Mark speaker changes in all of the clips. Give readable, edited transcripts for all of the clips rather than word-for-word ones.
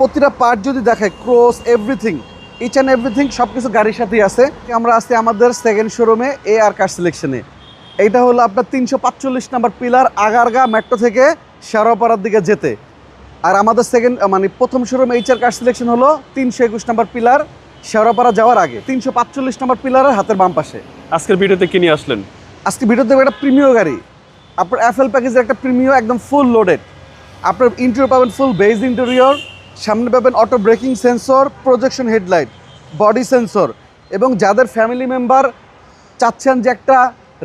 Speaker 1: প্রতিটা পার্ট যদি দেখায় cross everything each and everything সব কিছু গাড়ির সাথেই আছে। আমরা আছি আমাদের সেকেন্ড শোরুমে AR কার সিলেকশনে। এইটা হলো আপনার 345 নাম্বার পিলার, আগারগা মেট্রো থেকে শেওড়াপাড়ার দিকে যেতে। আর আমাদের প্রথম শোরুম HR কার সিলেকশন হলো 321 নাম্বার পিলার, শেওড়াপাড়া যাওয়ার আগে 345 নাম্বার পিলারের হাতের বাম পাশে।
Speaker 2: আজকের ভিডিওতে কি নিয়ে আসলেন?
Speaker 1: আজকে ভিডিওতে একটা প্রিমিয় গাড়ি, আপনার FL প্যাকেজের একটা প্রিমিয়, একদম ফুল লোডেড। আপনার ইন্টেরিয়র পাবেন ফুল বেজ ইন্টেরিয়র, সামনে পাবেন auto breaking sensor, projection headlight, body sensor. এবং যাদের ফ্যামিলি মেম্বার চাচ্ছেন যে একটা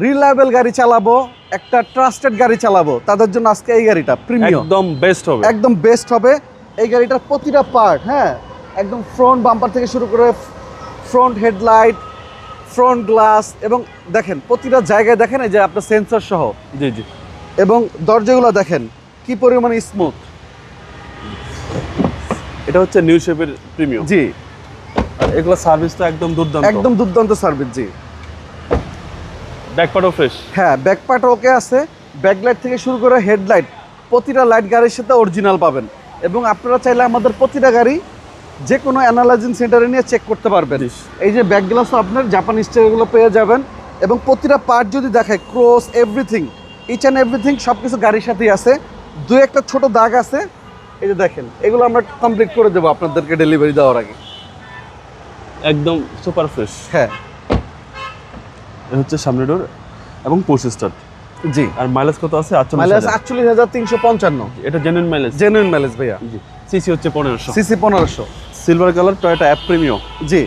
Speaker 1: রিলায়েবল গাড়ি চালাবো, একটা ট্রাস্টেড গাড়ি চালাবো, তাদের জন্য আজকে এই গাড়িটা প্রিমিয়াম
Speaker 2: একদম বেস্ট হবে,
Speaker 1: একদম বেস্ট হবে। এই গাড়িটার প্রতিটা পার্ট, হ্যাঁ, একদম ফ্রন্ট বাম্পার থেকে শুরু করে ফ্রন্ট হেডলাইট, ফ্রন্ট গ্লাস, এবং দেখেন প্রতিটা জায়গায় দেখেন এই যে আপনার সেন্সর সহ।
Speaker 2: জি জি।
Speaker 1: এবং দরজাগুলো দেখেন কি পরিমাণে স্মুথ।
Speaker 2: এটা হচ্ছে নিউ শেপের প্রিমিয়াম।
Speaker 1: জি,
Speaker 2: আর এগুলো সার্ভিস তো একদম দুর্দান্ত,
Speaker 1: একদম দুর্দান্ত সার্ভিস। জি,
Speaker 2: ব্যাকপার্টও ফ্রেশ।
Speaker 1: হ্যাঁ, ব্যাকপার্ট ওকে আছে। ব্যাকলাইট থেকে শুরু করে হেডলাইট, প্রতিটা লাইট গাড়ির সাথে অরিজিনাল পাবেন। এবং আপনারা চাইলে আমাদের প্রতিটা গাড়ি যে কোনো অ্যানালাইজিং সেন্টারে নিয়ে চেক করতে পারবেন। এই যে ব্যাক গ্লাসও আপনার জাপান স্টিকারগুলো পেয়ে যাবেন। এবং প্রতিটা পার্ট যদি দেখায় cross everything each and everything সব কিছু গাড়ির সাথেই আছে। দু একটা ছোট দাগ আছে, এই যে দেখেন, এগুলো আমরা কমপ্লিট করে দেবো আপনাদেরকে ডেলিভারি দেওয়ার আগে।
Speaker 2: একদম সুপার ফ্রেশ।
Speaker 1: হ্যাঁ,
Speaker 2: এটা হচ্ছে সামনের ডোর এবং পুশ স্টার্ট।
Speaker 1: জি।
Speaker 2: আর মাইলেজ কত আছে?
Speaker 1: মাইলেজ 48,355।
Speaker 2: এটা জেনুইন মাইলেজ।
Speaker 1: জেনুইন মাইলেজ ভাইয়া।
Speaker 2: জি। সিসি হচ্ছে 1500।
Speaker 1: CC 1500।
Speaker 2: Silver colour Toyota app premium.
Speaker 1: জি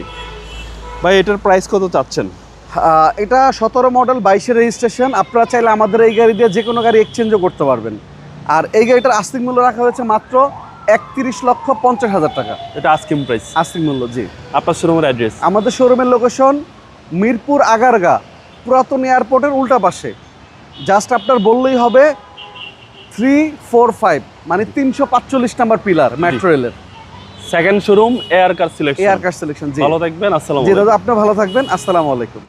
Speaker 2: ভাই, এটার প্রাইস কত চাচ্ছেন?
Speaker 1: এটা 17 মডেল, 22-এর রেজিস্ট্রেশন। আপনারা চাইলে আমাদের এই গাড়ি দিয়ে যে কোনো গাড়ি এক্সচেঞ্জও করতে পারবেন। আর এই গাড়িটার আস্তিক মূল্য রাখা হয়েছে মাত্র 31,50,000 টাকা।
Speaker 2: এটা আস্কিং প্রাইস।
Speaker 1: আস্তিক মূল্য। জি।
Speaker 2: আপনার শোরুমের অ্যাড্রেস?
Speaker 1: আমাদের শোরুমের লোকেশন মিরপুর আগারগা, পুরাতন এয়ারপোর্টের উল্টা পাশে। জাস্ট আপনার বললেই হবে 345, মানে 345 নাম্বার পিলার, মেট্রো রেলের
Speaker 2: second showroom AR car selection.
Speaker 1: AR car selection. জি,
Speaker 2: ভালো থাকবেন। আসসালামু
Speaker 1: জি
Speaker 2: আলাইকুম।
Speaker 1: দাদা, আপনি ভালো থাকবেন। আসসালামু আলাইকুম।